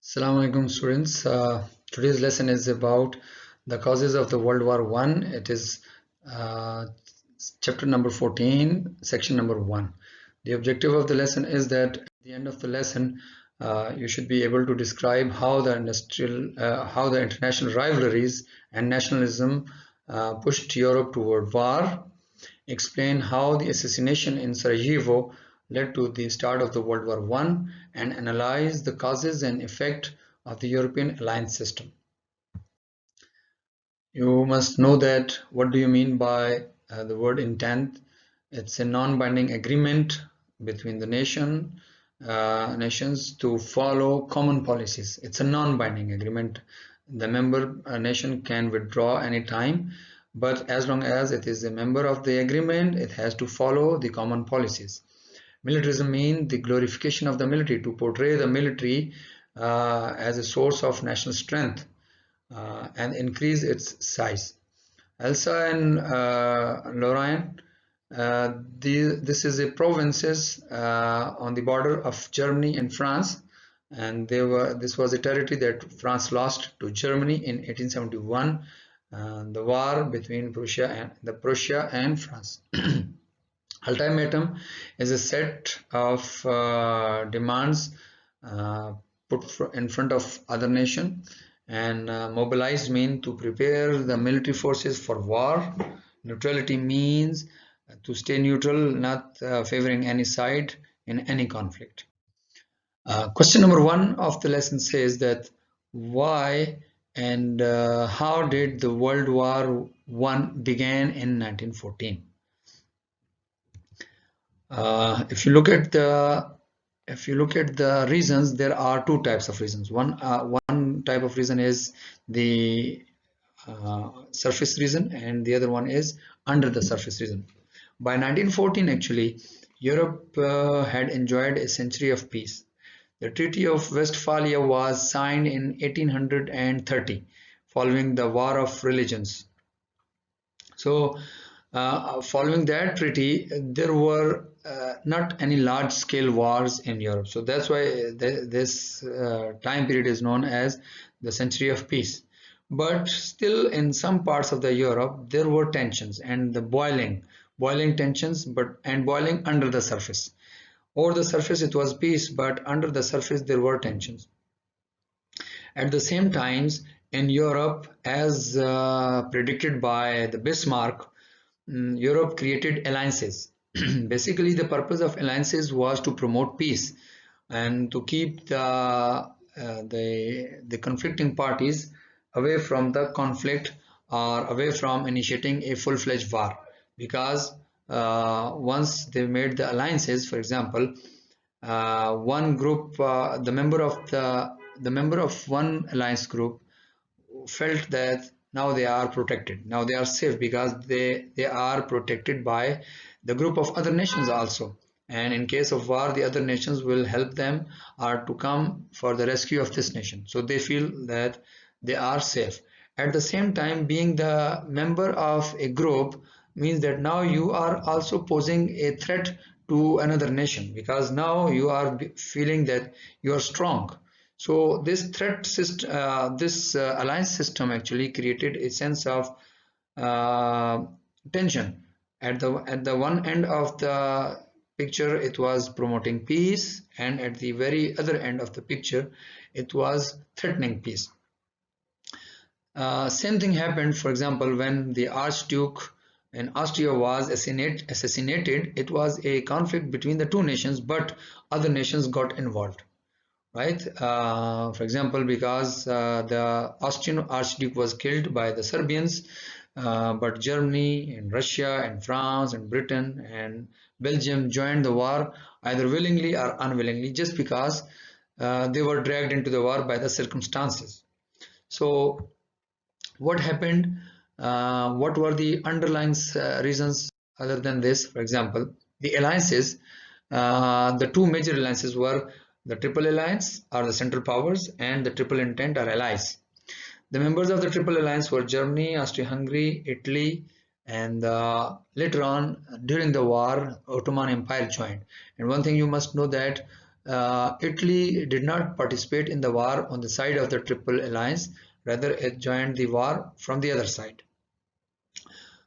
Assalamu alaikum students. Today's lesson is about the causes of the World War One. It is uh, chapter number 14, section number 1. The objective of the lesson is that at the end of the lesson, you should be able to describe how the international rivalries and nationalism pushed Europe toward war, explain how the assassination in Sarajevo led to the start of the World War I, and analyze the causes and effect of the European alliance system. You must know that what do you mean by the word intent? It's a non-binding agreement between the nations to follow common policies. It's a non-binding agreement. The member nation can withdraw anytime, but as long as it is a member of the agreement, it has to follow the common policies. Militarism means the glorification of the military, to portray the military as a source of national strength and increase its size. Elsa and Lorraine, this is a provinces on the border of Germany and France, and this was a territory that France lost to Germany in 1871. The war between Prussia and France. Ultimatum is a set of demands put in front of other nation, and mobilized mean to prepare the military forces for war. Neutrality means to stay neutral, not favoring any side in any conflict. Question number 1 of the lesson says that why and how did the World War I began in 1914? If you look at the reasons, there are two types of reasons. One type of reason is the surface reason, and the other one is under the surface reason. By 1914, actually, Europe had enjoyed a century of peace. The Treaty of Westphalia was signed in 1830, following the War of Religions. So, following that treaty, there were not any large-scale wars in Europe. So that's why this time period is known as the Century of Peace. But still, in some parts of the Europe, there were tensions and the boiling tensions, and boiling under the surface. Over the surface, it was peace, but under the surface, there were tensions. At the same times, in Europe, as predicted by the Bismarck, Europe created alliances. Basically, the purpose of alliances was to promote peace and to keep the conflicting parties away from the conflict or away from initiating a full-fledged war. Because once they made the alliances, for example, one group, the member of one alliance group felt that now they are protected, now they are safe, because they are protected by the group of other nations also, and in case of war the other nations will help them or to come for the rescue of this nation, so they feel that they are safe. At the same time, being the member of a group means that now you are also posing a threat to another nation, because now you are feeling that you are strong. So this threat system, this alliance system actually created a sense of tension. At the one end of the picture, it was promoting peace, and at the very other end of the picture, it was threatening peace. Same thing happened, for example, when the Archduke in Austria was assassinated. It was a conflict between the two nations, but other nations got involved. Right? For example, because the Austrian Archduke was killed by the Serbians, but Germany and Russia and France and Britain and Belgium joined the war either willingly or unwillingly, just because they were dragged into the war by the circumstances. So what happened? What were the underlying reasons other than this? For example, the alliances, the two major alliances were the Triple Alliance, are the Central Powers, and the Triple Entente are allies. The members of the Triple Alliance were Germany, Austria-Hungary, Italy, and later on during the war, Ottoman Empire joined. And one thing you must know that Italy did not participate in the war on the side of the Triple Alliance, rather it joined the war from the other side.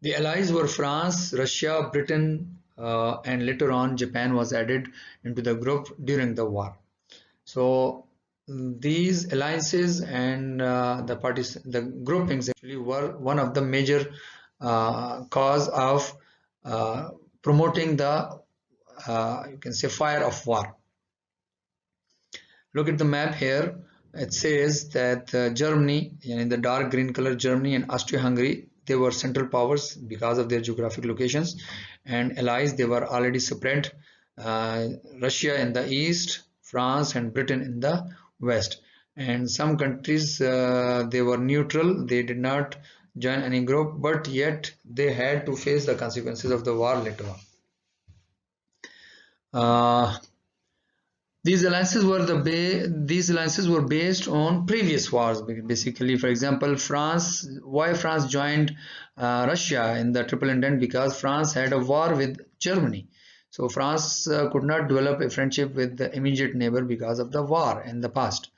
The allies were France, Russia, Britain, and later on Japan was added into the group during the war. So these alliances and the groupings actually were one of the major cause of uh, promoting the you can say fire of war. Look at the map here. It says that Germany, in the dark green color, Germany and Austria-Hungary, they were central powers because of their geographic locations, and allies they were already spread. Uh, Russia in the east, France and Britain in the west, and some countries they were neutral. They did not join any group, but yet they had to face the consequences of the war later on. These alliances were based on previous wars. Basically, for example, why France joined Russia in the Triple Entente? Because France had a war with Germany. So France could not develop a friendship with the immediate neighbor because of the war in the past.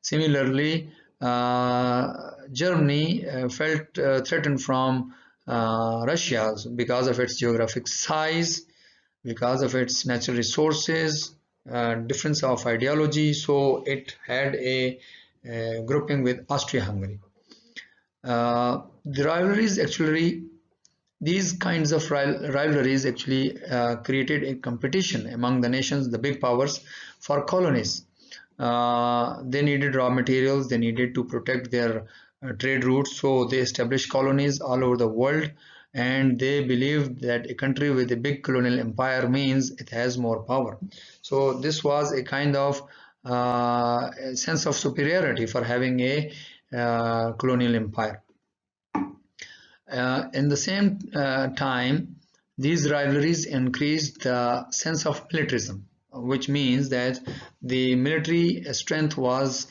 Similarly, Germany felt threatened from Russia because of its geographic size, because of its natural resources, difference of ideology. So it had a grouping with Austria-Hungary. The rivalries actually, these kinds of rivalries actually created a competition among the nations, the big powers, for colonies. They needed raw materials, they needed to protect their trade routes, so they established colonies all over the world, and they believed that a country with a big colonial empire means it has more power. So this was a kind of a sense of superiority for having a colonial empire. In the same time, these rivalries increased the sense of militarism, which means that the military strength was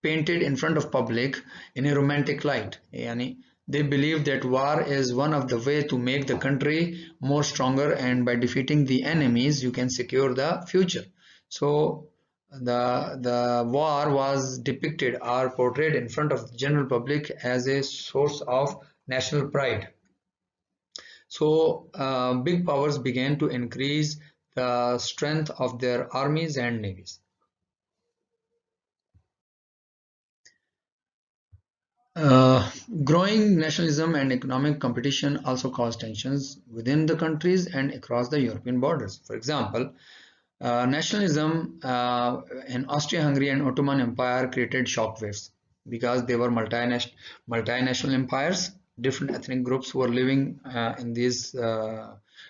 painted in front of public in a romantic light. Yani, they believe that war is one of the way to make the country more stronger, and by defeating the enemies you can secure the future. So the war was depicted or portrayed in front of the general public as a source of national pride. So big powers began to increase the strength of their armies and navies. Uh, Growing nationalism and economic competition also caused tensions within the countries and across the European borders. For example, nationalism in Austria-Hungary and Ottoman Empire created shockwaves because they were multinational empires. Different ethnic groups were living in these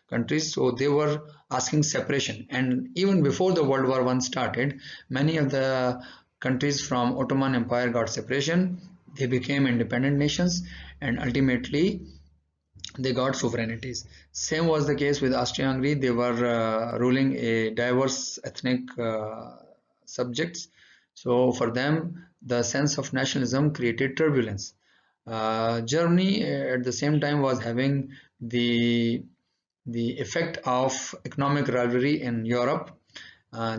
countries, so they were asking separation. And even before the World War I started, many of the countries from Ottoman Empire got separation. They became independent nations, and ultimately they got sovereignties. Same was the case with Austria-Hungary. They were ruling a diverse ethnic subjects. So for them, the sense of nationalism created turbulence. Germany at the same time was having the effect of economic rivalry in Europe.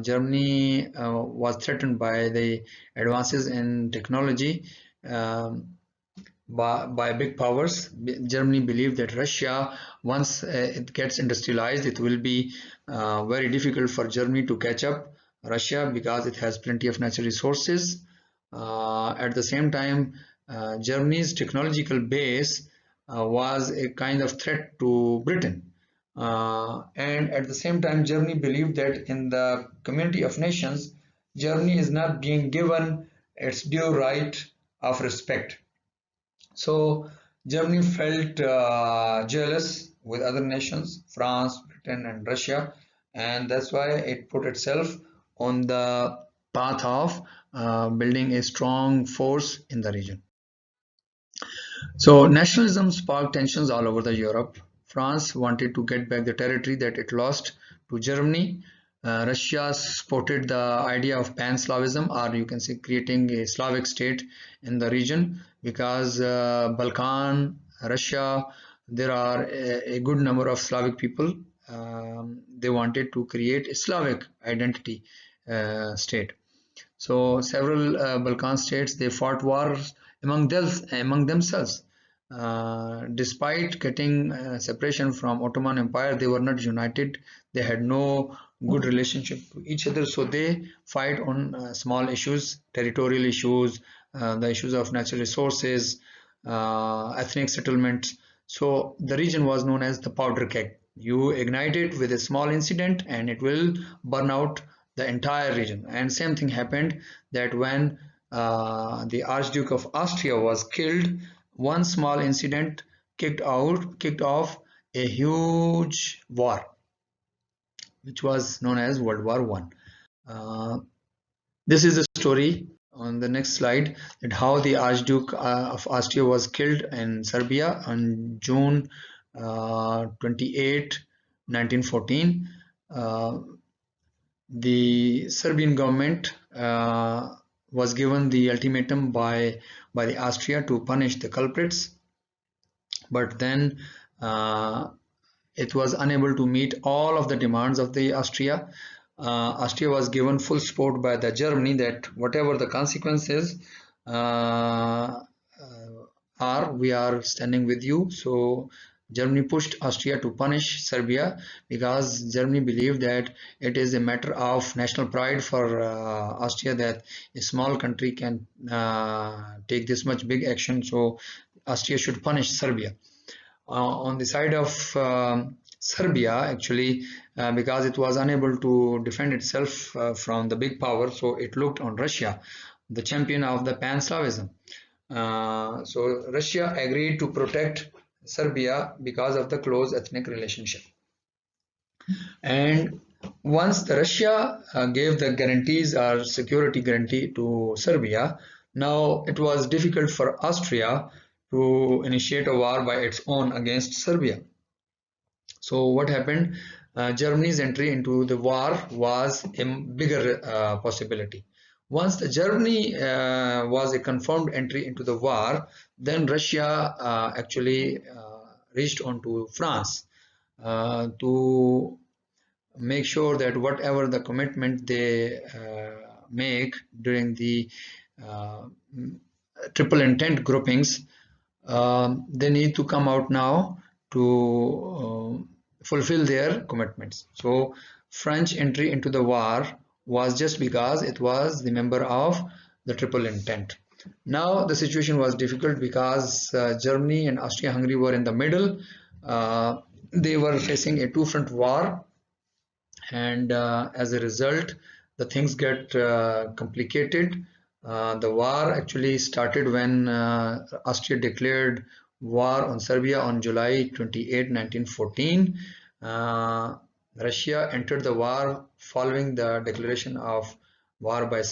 Germany was threatened by the advances in technology. Um, by big powers. Germany believed that Russia, once it gets industrialized, it will be very difficult for Germany to catch up Russia because it has plenty of natural resources. At the same time, Germany's technological base was a kind of threat to Britain. And at the same time, Germany believed that in the community of nations, Germany is not being given its due right of respect. So Germany felt jealous with other nations, France, Britain, and Russia, and that's why it put itself on the path of building a strong force in the region. So nationalism sparked tensions all over the Europe. France wanted to get back the territory that it lost to Germany. Russia supported the idea of pan-Slavism, or you can say creating a Slavic state in the region, because Balkan, Russia, there are a good number of Slavic people. They wanted to create a Slavic identity state. So several Balkan states, they fought wars among themselves. Despite getting separation from Ottoman Empire, they were not united. They had no good relationship to each other, so they fight on small issues, territorial issues, the issues of natural resources, ethnic settlements. So the region was known as the powder keg. You ignite it with a small incident and it will burn out the entire region. And same thing happened, that when the Archduke of Austria was killed, one small incident kicked off a huge war, which was known as World War One. This is the story on the next slide, that how the Archduke of Austria was killed in Serbia on June 28, 1914. The Serbian government was given the ultimatum by the Austria to punish the culprits, but then it was unable to meet all of the demands of the Austria. Austria was given full support by the Germany, that whatever the consequences are, we are standing with you. So Germany pushed Austria to punish Serbia, because Germany believed that it is a matter of national pride for Austria, that a small country can take this much big action, so Austria should punish Serbia. On the side of Serbia, actually, because it was unable to defend itself from the big power, so it looked on Russia, the champion of the Pan-Slavism. So Russia agreed to protect Serbia because of the close ethnic relationship. And once the Russia gave the guarantees or security guarantee to Serbia, now it was difficult for Austria to initiate a war by its own against Serbia. So what happened? Germany's entry into the war was a bigger possibility. Once the Germany was a confirmed entry into the war, then Russia actually reached on to France to make sure that whatever the commitment they make during the triple intent groupings, they need to come out now to fulfill their commitments. So French entry into the war was just because it was the member of the triple intent. Now the situation was difficult because Germany and Austria-Hungary were in the middle. They were facing a two-front war, and as a result, the things get complicated. The war actually started when Austria declared war on Serbia on July 28, 1914. Russia entered the war following the declaration of war by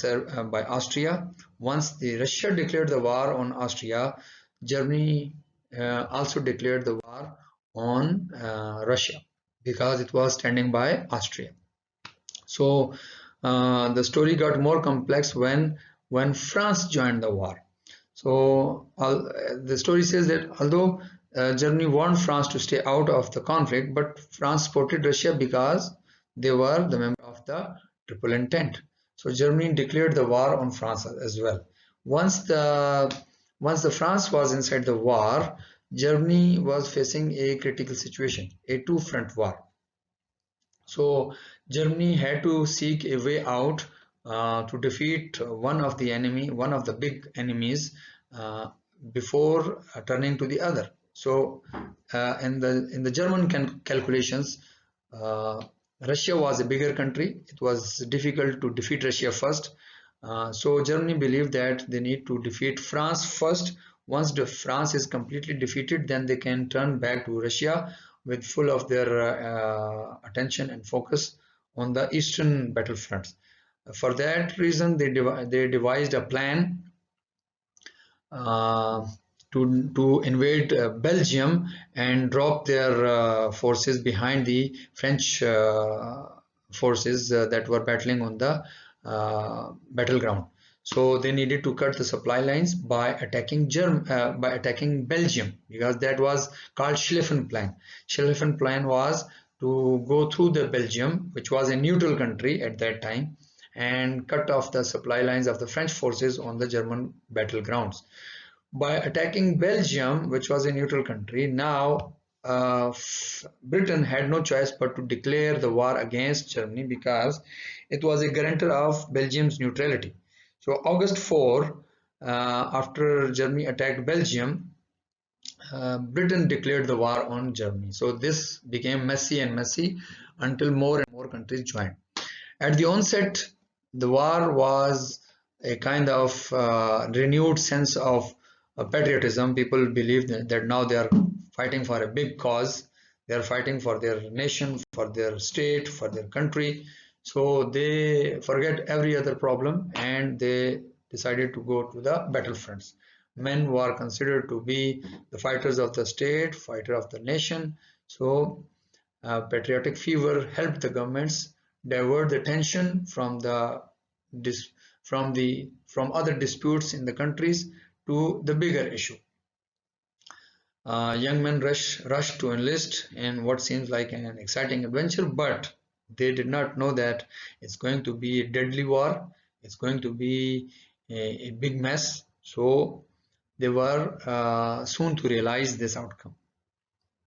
Austria. Once the Russia declared the war on Austria, Germany also declared the war on Russia, because it was standing by Austria. So the story got more complex when France joined the war. So the story says that although Germany wanted France to stay out of the conflict, but France supported Russia because they were the member of the Triple Entente. So Germany declared the war on France as well. Once the France was inside the war, Germany was facing a critical situation, a two-front war. So Germany had to seek a way out to defeat one of the big enemies, before turning to the other. So in the German calculations, Russia was a bigger country. It was difficult to defeat Russia first. So Germany believed that they need to defeat France first. Once France is completely defeated, then they can turn back to Russia with full of their attention and focus on the eastern battlefronts. For that reason, they devised a plan to invade Belgium and drop their forces behind the French forces that were battling on the battleground. So they needed to cut the supply lines by attacking Belgium, because that was called Schlieffen Plan. Schlieffen Plan was to go through the Belgium, which was a neutral country at that time, and cut off the supply lines of the French forces on the German battlegrounds. By attacking Belgium, which was a neutral country, now Britain had no choice but to declare the war against Germany because it was a guarantor of Belgium's neutrality. So, August 4, after Germany attacked Belgium, Britain declared the war on Germany. So, this became messy and messy until more and more countries joined. At the onset, the war was a kind of renewed sense of patriotism. People believe that now they are fighting for a big cause. They are fighting for their nation, for their state, for their country. So they forget every other problem and they decided to go to the battlefronts. Men who are considered to be the fighters of the state, fighter of the nation. So patriotic fever helped the governments divert the tension from from other disputes in the countries to the bigger issue. Young men rush to enlist in what seems like an exciting adventure, but they did not know that it's going to be a deadly war. It's going to be a big mess. So they were soon to realize this outcome.